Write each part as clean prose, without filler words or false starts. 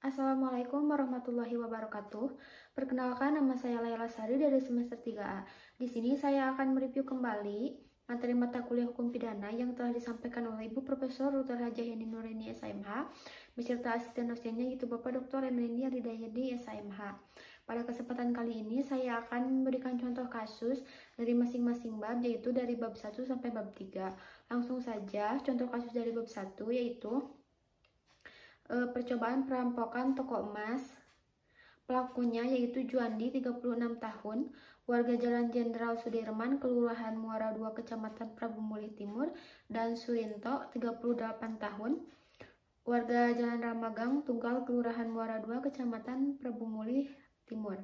Assalamualaikum warahmatullahi wabarakatuh. Perkenalkan, nama saya Laila Sari dari semester 3A. Di sini saya akan mereview kembali materi mata kuliah hukum pidana yang telah disampaikan oleh Ibu Profesor Dr. Hajah Yani Nurini SMH beserta asisten dosennya yaitu Bapak Dr. Emiliani Ridayadi SMH. Pada kesempatan kali ini saya akan memberikan contoh kasus dari masing-masing bab, yaitu dari bab 1 sampai bab 3. Langsung saja, contoh kasus dari bab 1 yaitu percobaan perampokan toko emas. Pelakunya yaitu Juandi, 36 tahun, warga Jalan Jenderal Sudirman, Kelurahan Muara II, Kecamatan Prabu Mulih Timur, dan Surinto, 38 tahun, warga Jalan Ramagang, Tunggal, Kelurahan Muara II, Kecamatan Prabu Mulih Timur.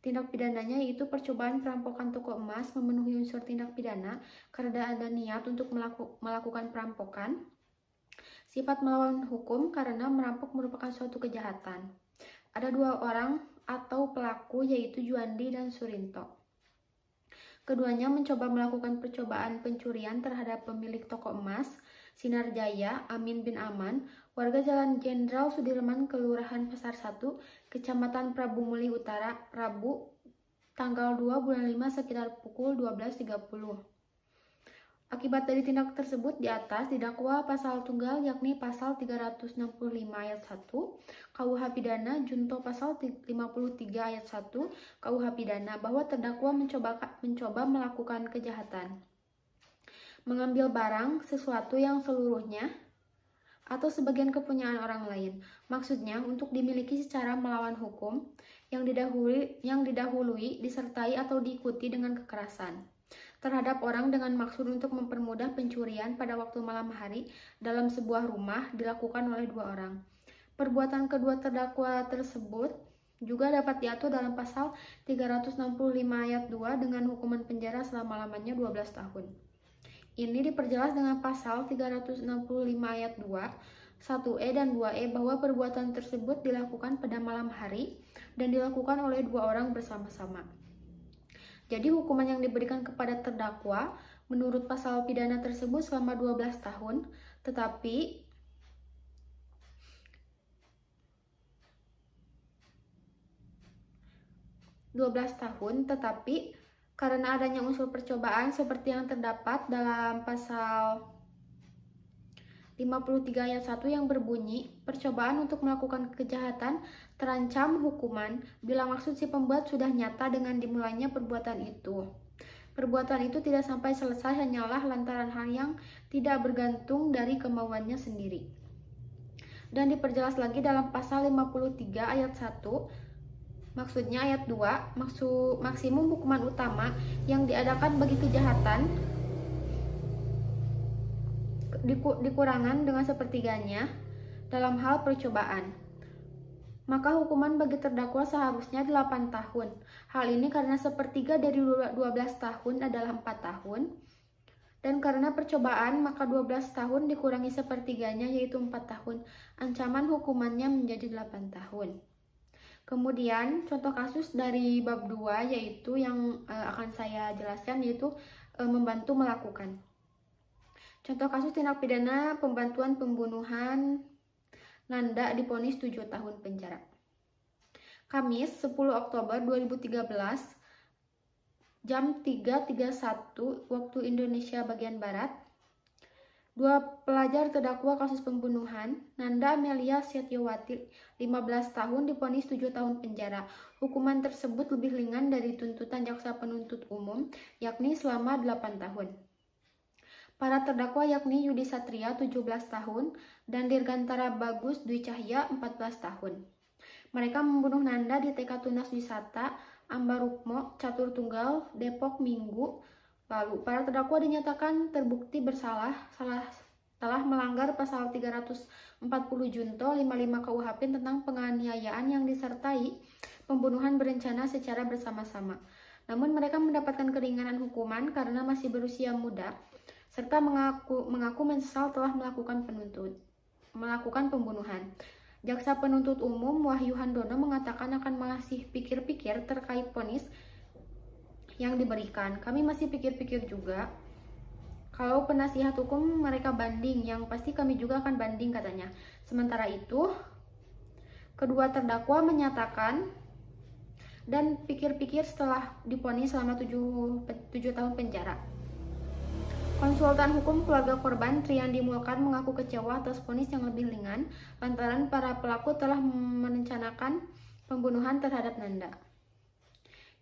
Tindak pidananya yaitu percobaan perampokan toko emas memenuhi unsur tindak pidana karena ada niat untuk melakukan perampokan. Sifat melawan hukum karena merampok merupakan suatu kejahatan. Ada dua orang atau pelaku yaitu Juandi dan Surinto. Keduanya mencoba melakukan percobaan pencurian terhadap pemilik toko emas Sinar Jaya Amin bin Aman, warga Jalan Jenderal Sudirman, Kelurahan Pasar 1, Kecamatan Prabu Mulih Utara, Rabu, tanggal 2 bulan 5 sekitar pukul 12.30. Akibat dari tindak tersebut di atas didakwa pasal tunggal yakni pasal 365 ayat 1 KUH Pidana junto pasal 53 ayat 1 KUH Pidana bahwa terdakwa mencoba melakukan kejahatan, mengambil barang sesuatu yang seluruhnya atau sebagian kepunyaan orang lain, maksudnya untuk dimiliki secara melawan hukum, yang didahului disertai atau diikuti dengan kekerasan terhadap orang dengan maksud untuk mempermudah pencurian pada waktu malam hari dalam sebuah rumah dilakukan oleh dua orang. Perbuatan kedua terdakwa tersebut juga dapat diatur dalam pasal 365 ayat 2 dengan hukuman penjara selama-lamanya 12 tahun. Ini diperjelas dengan pasal 365 ayat 2, 1E dan 2E bahwa perbuatan tersebut dilakukan pada malam hari dan dilakukan oleh dua orang bersama-sama. Jadi hukuman yang diberikan kepada terdakwa menurut pasal pidana tersebut selama 12 tahun, tetapi karena adanya unsur percobaan seperti yang terdapat dalam pasal 53 ayat 1 yang berbunyi, percobaan untuk melakukan kejahatan terancam hukuman bila maksud si pembuat sudah nyata dengan dimulainya perbuatan itu. Perbuatan itu tidak sampai selesai hanyalah lantaran hal yang tidak bergantung dari kemauannya sendiri. Dan diperjelas lagi dalam pasal 53 ayat 1, maksudnya ayat 2, maksimum hukuman utama yang diadakan bagi kejahatan dikurangan dengan sepertiganya dalam hal percobaan. Maka hukuman bagi terdakwa seharusnya 8 tahun. Hal ini karena sepertiga dari 12 tahun adalah 4 tahun. Dan karena percobaan, maka 12 tahun dikurangi sepertiganya yaitu 4 tahun. Ancaman hukumannya menjadi 8 tahun. Kemudian contoh kasus dari bab 2 yaitu yang akan saya jelaskan yaitu membantu melakukan. Contoh kasus tindak pidana pembantuan pembunuhan, Nanda divonis 7 tahun penjara. Kamis 10 Oktober 2013 jam 3.31 waktu Indonesia bagian Barat, dua pelajar terdakwa kasus pembunuhan, Nanda Amelia Setyowati 15 tahun divonis 7 tahun penjara. Hukuman tersebut lebih ringan dari tuntutan jaksa penuntut umum yakni selama 8 tahun. Para terdakwa yakni Yudi Satria 17 tahun dan Dirgantara Bagus Dwi Cahya 14 tahun. Mereka membunuh Nanda di TK Tunas Wisata Ambarukmo Catur Tunggal, Depok Minggu lalu. Para terdakwa dinyatakan terbukti bersalah telah melanggar pasal 340 junto 55 KUHP tentang penganiayaan yang disertai pembunuhan berencana secara bersama-sama. Namun mereka mendapatkan keringanan hukuman karena masih berusia muda serta mengaku menyesal telah melakukan pembunuhan. Jaksa penuntut umum Wahyu Handono mengatakan akan masih pikir-pikir terkait vonis yang diberikan. Kami masih pikir-pikir juga. Kalau penasihat hukum mereka banding, yang pasti kami juga akan banding katanya. Sementara itu, Kedua terdakwa menyatakan dan pikir-pikir setelah divonis selama 7 tahun penjara. Konsultan hukum keluarga korban Triandi Mulkan mengaku kecewa atas vonis yang lebih ringan lantaran para pelaku telah merencanakan pembunuhan terhadap Nanda.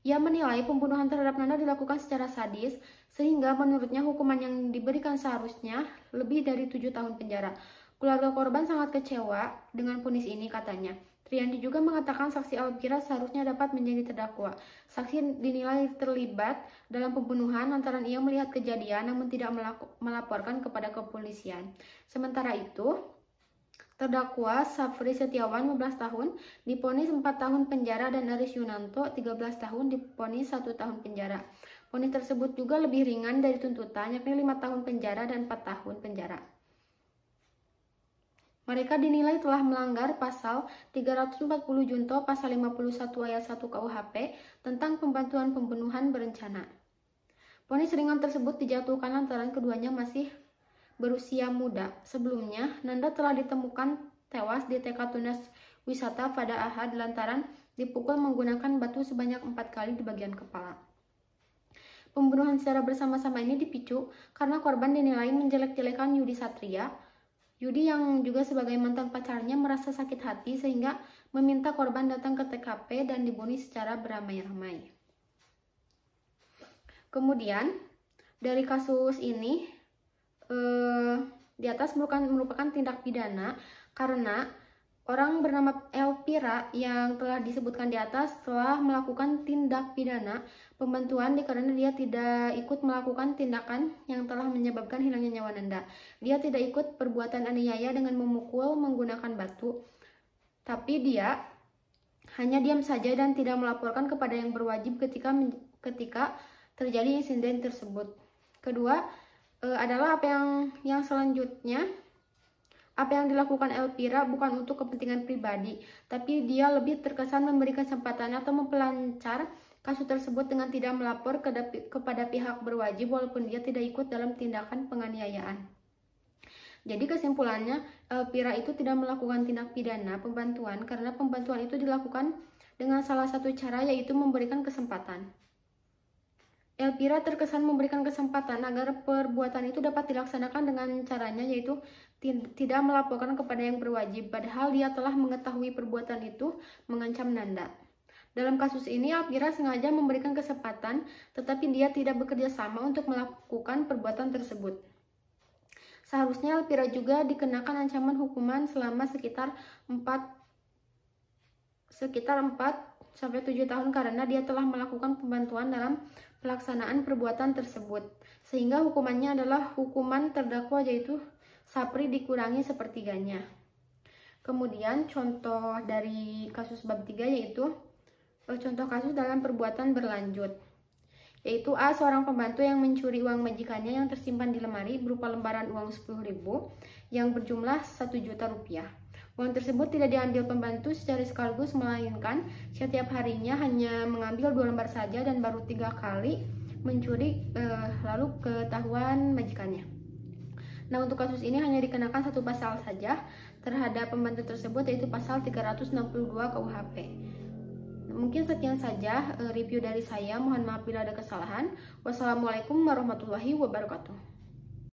Ia menilai pembunuhan terhadap Nanda dilakukan secara sadis sehingga menurutnya hukuman yang diberikan seharusnya lebih dari 7 tahun penjara. Keluarga korban sangat kecewa dengan vonis ini, katanya. Triandi juga mengatakan saksi Elvira seharusnya dapat menjadi terdakwa. Saksi dinilai terlibat dalam pembunuhan lantaran ia melihat kejadian namun tidak melaporkan kepada kepolisian. Sementara itu, terdakwa Safri Setiawan 15 tahun divonis 4 tahun penjara dan Aris Yunanto 13 tahun divonis 1 tahun penjara. Vonis tersebut juga lebih ringan dari tuntutan, yakni 5 tahun penjara dan 4 tahun penjara. Mereka dinilai telah melanggar pasal 340 junto pasal 51 ayat 1 KUHP tentang pembantuan pembunuhan berencana. Vonis ringan tersebut dijatuhkan lantaran keduanya masih berusia muda. Sebelumnya, Nanda telah ditemukan tewas di TK Tunas Wisata pada Ahad lantaran dipukul menggunakan batu sebanyak 4 kali di bagian kepala. Pembunuhan secara bersama-sama ini dipicu karena korban dinilai menjelek-jelekan Yudi Satria. Yudi yang juga sebagai mantan pacarnya merasa sakit hati sehingga meminta korban datang ke TKP dan dibunuh secara beramai-ramai. Kemudian dari kasus ini di atas merupakan tindak pidana karena orang bernama Elvira yang telah disebutkan di atas telah melakukan tindak pidana pembantuan karena dia tidak ikut melakukan tindakan yang telah menyebabkan hilangnya nyawa Nanda. Dia tidak ikut perbuatan aniaya dengan memukul menggunakan batu, tapi dia hanya diam saja dan tidak melaporkan kepada yang berwajib ketika terjadi insiden tersebut. Kedua adalah apa yang selanjutnya. Apa yang dilakukan Elvira bukan untuk kepentingan pribadi, tapi dia lebih terkesan memberi kesempatan atau mempelancar kasus tersebut dengan tidak melapor kepada pihak berwajib walaupun dia tidak ikut dalam tindakan penganiayaan. Jadi kesimpulannya, Elvira itu tidak melakukan tindak pidana pembantuan karena pembantuan itu dilakukan dengan salah satu cara, yaitu memberikan kesempatan. Elvira terkesan memberikan kesempatan agar perbuatan itu dapat dilaksanakan dengan caranya, yaitu tidak melaporkan kepada yang berwajib, padahal dia telah mengetahui perbuatan itu mengancam Nanda. Dalam kasus ini, Elvira sengaja memberikan kesempatan, tetapi dia tidak bekerja sama untuk melakukan perbuatan tersebut. Seharusnya Elvira juga dikenakan ancaman hukuman selama sekitar 4-7 tahun karena dia telah melakukan pembantuan dalam pelaksanaan perbuatan tersebut, sehingga hukumannya adalah hukuman terdakwa, yaitu Sapri dikurangi sepertiganya. Kemudian contoh dari kasus bab 3 yaitu contoh kasus dalam perbuatan berlanjut, yaitu A. Seorang pembantu yang mencuri uang majikannya yang tersimpan di lemari berupa lembaran uang 10.000 yang berjumlah 1 juta rupiah. Uang tersebut tidak diambil pembantu secara sekaligus, melainkan setiap harinya hanya mengambil 2 lembar saja dan baru 3 kali mencuri lalu ketahuan majikannya. Nah, untuk kasus ini hanya dikenakan 1 pasal saja terhadap pembantu tersebut, yaitu pasal 362 KUHP. Mungkin sekian saja review dari saya. Mohon maaf bila ada kesalahan. Wassalamualaikum warahmatullahi wabarakatuh.